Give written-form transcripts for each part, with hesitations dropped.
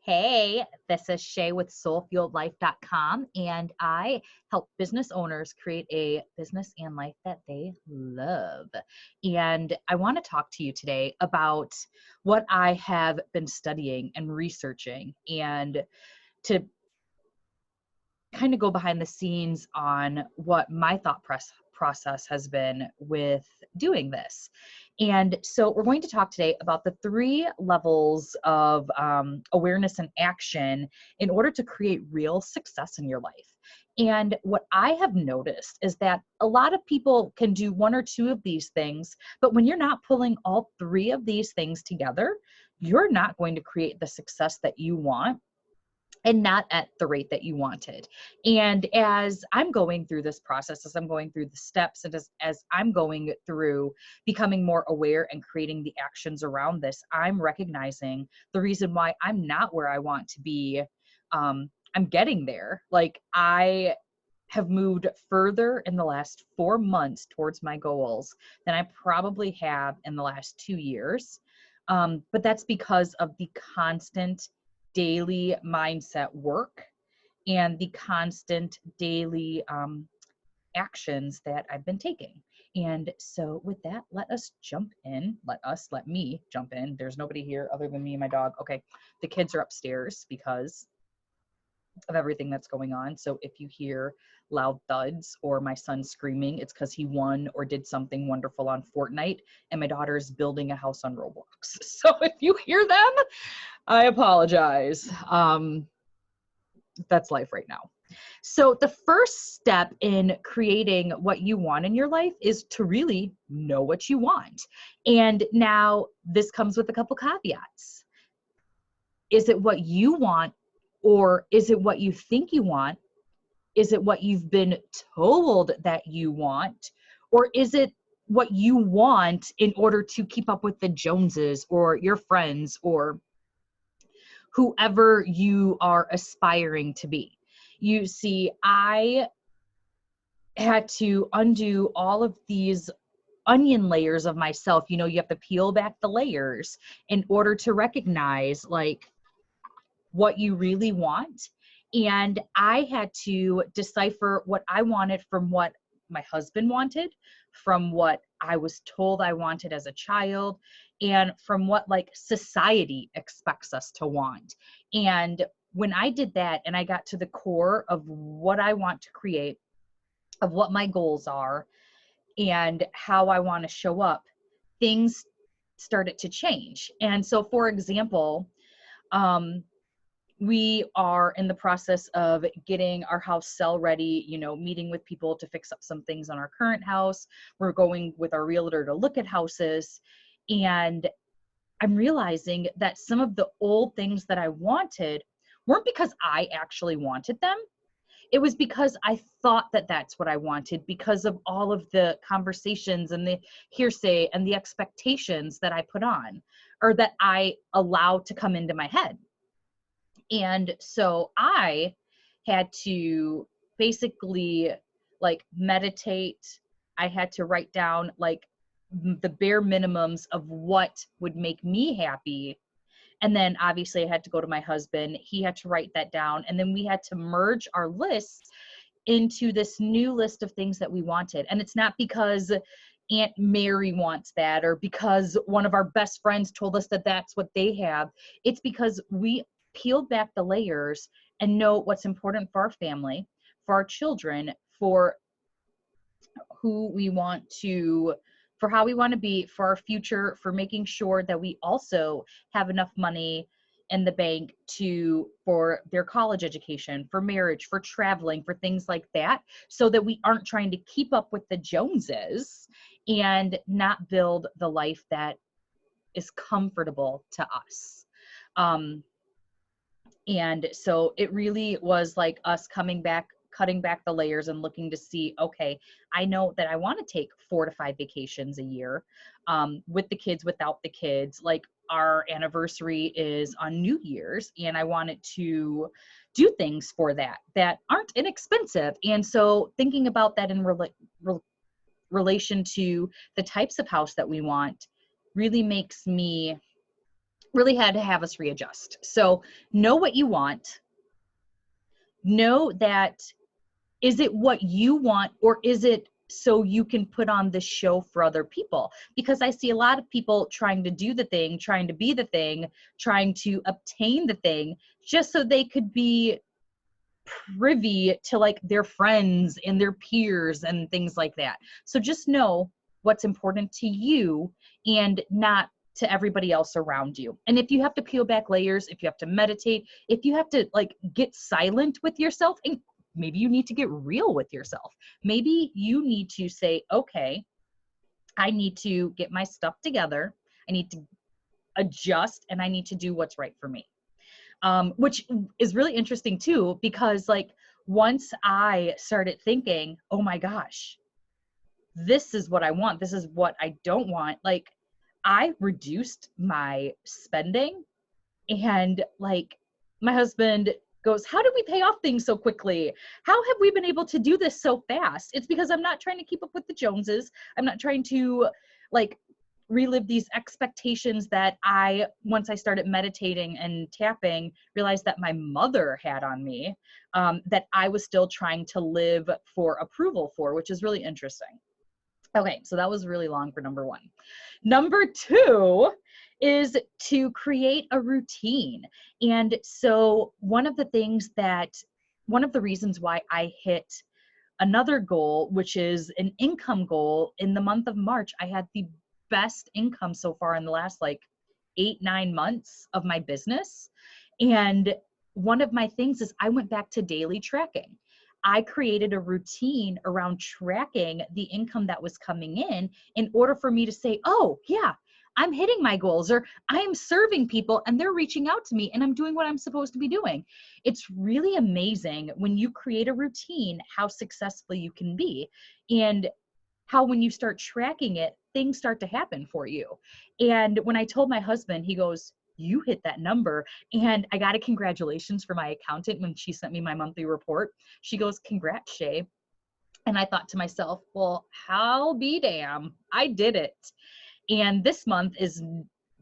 Hey, this is Shay with soulfueledlife.com, and I help business owners create a business and life that they love. And I want to talk to you today about what I have been studying and researching, and to kind of go behind the scenes on what my process has been with doing this. And so we're going to talk today about the three levels of awareness and action in order to create real success in your life. And what I have noticed is that a lot of people can do one or two of these things, but when you're not pulling all three of these things together, you're not going to create the success that you want and not at the rate that you wanted. And as I'm going through this process, as I'm going through the steps, and as I'm going through becoming more aware and creating the actions around this, I'm recognizing the reason why I'm not where I want to be. I'm getting there. Like, I have moved further in the last 4 months towards my goals than I probably have in the last 2 years. But that's because of the constant daily mindset work and the constant daily actions that I've been taking. And so with that, let me jump in. There's nobody here other than me and my dog. Okay. The kids are upstairs because of everything that's going on. So if you hear loud thuds or my son screaming, it's because he won or did something wonderful on Fortnite, and my daughter is building a house on Roblox. So if you hear them, I apologize. That's life right now. So the first step in creating what you want in your life is to really know what you want. And now this comes with a couple caveats. Is it what you want, or is it what you think you want? Is it what you've been told that you want? Or is it what you want in order to keep up with the Joneses or your friends or whoever you are aspiring to be? You see, I had to undo all of these onion layers of myself. You know, you have to peel back the layers in order to recognize like what you really want. And I had to decipher what I wanted from what my husband wanted, from what I was told I wanted as a child, and from what like society expects us to want. And when I did that and I got to the core of what I want to create, of what my goals are, and how I want to show up, things started to change. And so, for example, we are in the process of getting our house sell ready, you know, meeting with people to fix up some things on our current house. We're going with our realtor to look at houses. And I'm realizing that some of the old things that I wanted weren't because I actually wanted them. It was because I thought that that's what I wanted because of all of the conversations and the hearsay and the expectations that I put on, or that I allowed to come into my head. And so I had to basically like meditate. I had to write down like the bare minimums of what would make me happy. And then obviously I had to go to my husband. He had to write that down. And then we had to merge our lists into this new list of things that we wanted. And it's not because Aunt Mary wants that or because one of our best friends told us that that's what they have. It's because we peeled back the layers and know what's important for our family, for our children, for who we want to, for how we want to be, for our future, for making sure that we also have enough money in the bank for their college education, for marriage, for traveling, for things like that, so that we aren't trying to keep up with the Joneses and not build the life that is comfortable to us. And so it really was like us cutting back the layers and looking to see, okay, I know that I want to take 4 to 5 vacations a year, with the kids, without the kids. Like, our anniversary is on New Year's, and I wanted to do things for that aren't inexpensive. And so thinking about that in relation to the types of house that we want really makes me really had to have us readjust. So know what you want. Know that, is it what you want, or is it so you can put on the show for other people? Because I see a lot of people trying to do the thing, trying to be the thing, trying to obtain the thing just so they could be privy to like their friends and their peers and things like that. So just know what's important to you and not to everybody else around you. And if you have to peel back layers, if you have to meditate, if you have to like get silent with yourself, and maybe you need to get real with yourself. Maybe you need to say, okay, I need to get my stuff together. I need to adjust, and I need to do what's right for me. Which is really interesting too, because like once I started thinking, oh my gosh, this is what I want, this is what I don't want, like I reduced my spending. And like my husband goes, how did we pay off things so quickly? How have we been able to do this so fast? It's because I'm not trying to keep up with the Joneses. I'm not trying to like relive these expectations that once I started meditating and tapping, realized that my mother had on me, that I was still trying to live for approval for, which is really interesting. Okay, so that was really long for number one. Number two is to create a routine. And so one of the reasons why I hit another goal, which is an income goal, in the month of March, I had the best income so far in the last like 8-9 months of my business. And one of my things is I went back to daily tracking. I created a routine around tracking the income that was coming in order for me to say, oh yeah, I'm hitting my goals, or I'm serving people and they're reaching out to me and I'm doing what I'm supposed to be doing. It's really amazing when you create a routine, how successful you can be, and how when you start tracking it, things start to happen for you. And when I told my husband, he goes, you hit that number. And I got a congratulations for my accountant when she sent me my monthly report. She goes, congrats, Shay. And I thought to myself, well, how be damn, I did it. And this month is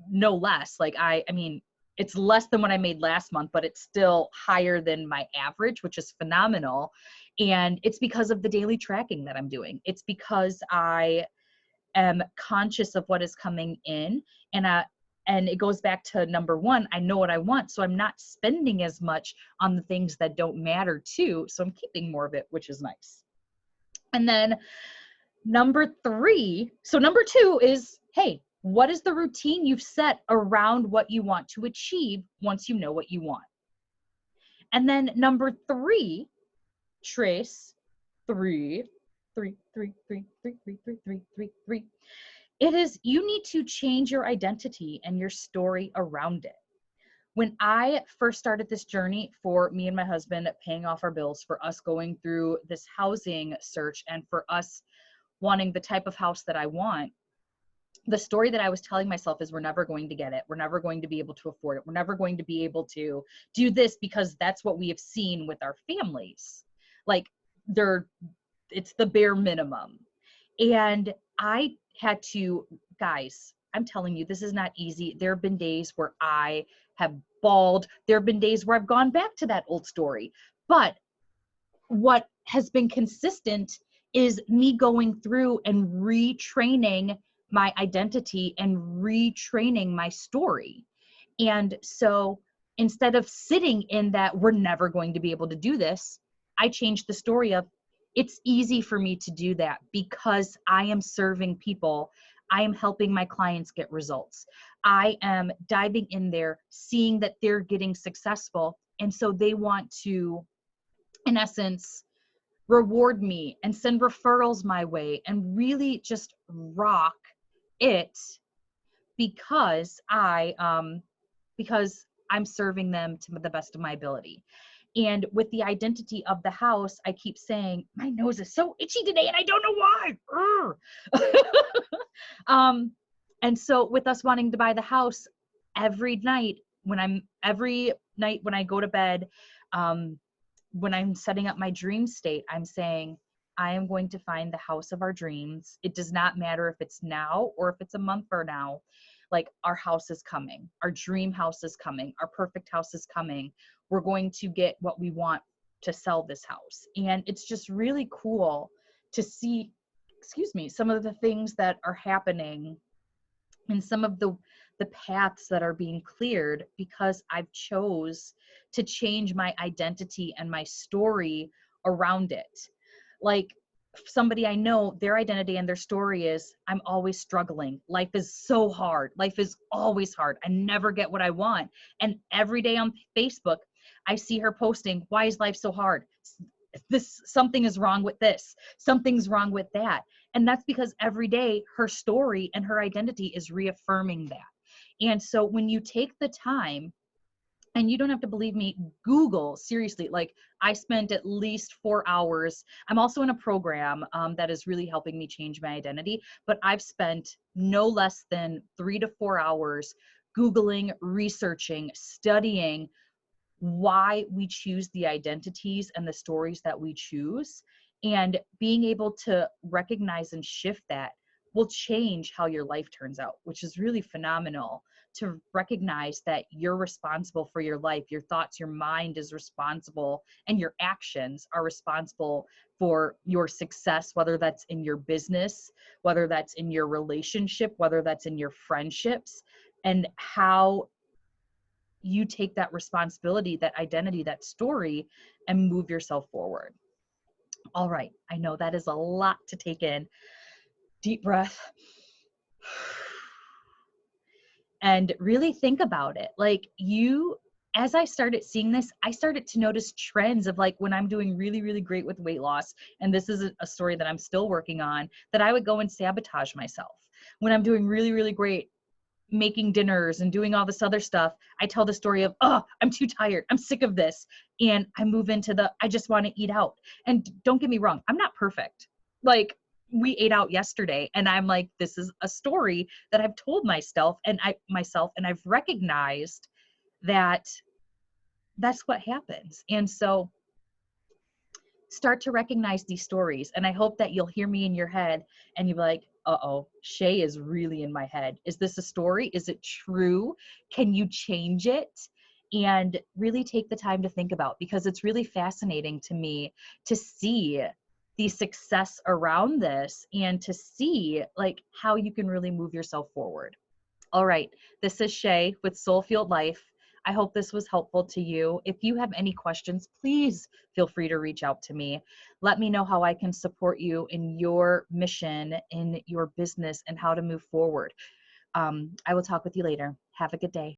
no less. Like I mean, it's less than what I made last month, but it's still higher than my average, which is phenomenal. And it's because of the daily tracking that I'm doing. It's because I am conscious of what is coming in, and it goes back to number one, I know what I want. So I'm not spending as much on the things that don't matter too. So I'm keeping more of it, which is nice. And then number two is, hey, what is the routine you've set around what you want to achieve once you know what you want? And then number three, trace three. It is, you need to change your identity and your story around it. When I first started this journey for me and my husband paying off our bills, for us going through this housing search, and for us wanting the type of house that I want, the story that I was telling myself is, we're never going to get it. We're never going to be able to afford it. We're never going to be able to do this because that's what we have seen with our families. Like it's the bare minimum. And I had to, guys, I'm telling you, this is not easy. There have been days where I have bawled. There have been days where I've gone back to that old story. But what has been consistent is me going through and retraining my identity and retraining my story. And so instead of sitting in that, we're never going to be able to do this, I changed the story of, it's easy for me to do that because I am serving people. I am helping my clients get results. I am diving in there, seeing that they're getting successful. And so they want to, in essence, reward me and send referrals my way and really just rock it because I'm serving them to the best of my ability. And with the identity of the house, I keep saying, my nose is so itchy today and I don't know why. And so with us wanting to buy the house, every night when I go to bed, when I'm setting up my dream state, I'm saying, I am going to find the house of our dreams. It does not matter if it's now or if it's a month from now. like our house is coming, our dream house is coming, our perfect house is coming. We're going to get what we want to sell this house. And it's just really cool to see, excuse me, some of the things that are happening and some of the paths that are being cleared because I've chose to change my identity and my story around it. Like somebody I know, their identity and their story is, I'm always struggling. Life is so hard. Life is always hard. I never get what I want. And every day on Facebook, I see her posting, why is life so hard? Something is wrong with this. Something's wrong with that. And that's because every day her story and her identity is reaffirming that. And so when you take the time, and you don't have to believe me, Google, seriously, like I spent at least 4 hours. I'm also in a program that is really helping me change my identity, but I've spent no less than 3 to 4 hours Googling, researching, studying why we choose the identities and the stories that we choose. And being able to recognize and shift that will change how your life turns out, which is really phenomenal to recognize that you're responsible for your life. Your thoughts, your mind is responsible, and your actions are responsible for your success, whether that's in your business, whether that's in your relationship, whether that's in your friendships, and how you take that responsibility, that identity, that story, and move yourself forward. All right. I know that is a lot to take in. Deep breath. And really think about it. Like as I started seeing this, I started to notice trends of like when I'm doing really, really great with weight loss, and this is a story that I'm still working on, that I would go and sabotage myself. When I'm doing really, really great making dinners and doing all this other stuff, I tell the story of, oh, I'm too tired. I'm sick of this. And I move into I just want to eat out. And don't get me wrong, I'm not perfect. Like we ate out yesterday and I'm like, this is a story that I've told myself and I've recognized that that's what happens. And so start to recognize these stories. And I hope that you'll hear me in your head and you'll be like, uh-oh, Shay is really in my head. Is this a story? Is it true? Can you change it? And really take the time to think about, because it's really fascinating to me to see the success around this and to see like how you can really move yourself forward. All right. This is Shay with Soul Fueled Life. I hope this was helpful to you. If you have any questions, please feel free to reach out to me. Let me know how I can support you in your mission, in your business, and how to move forward. I will talk with you later. Have a good day.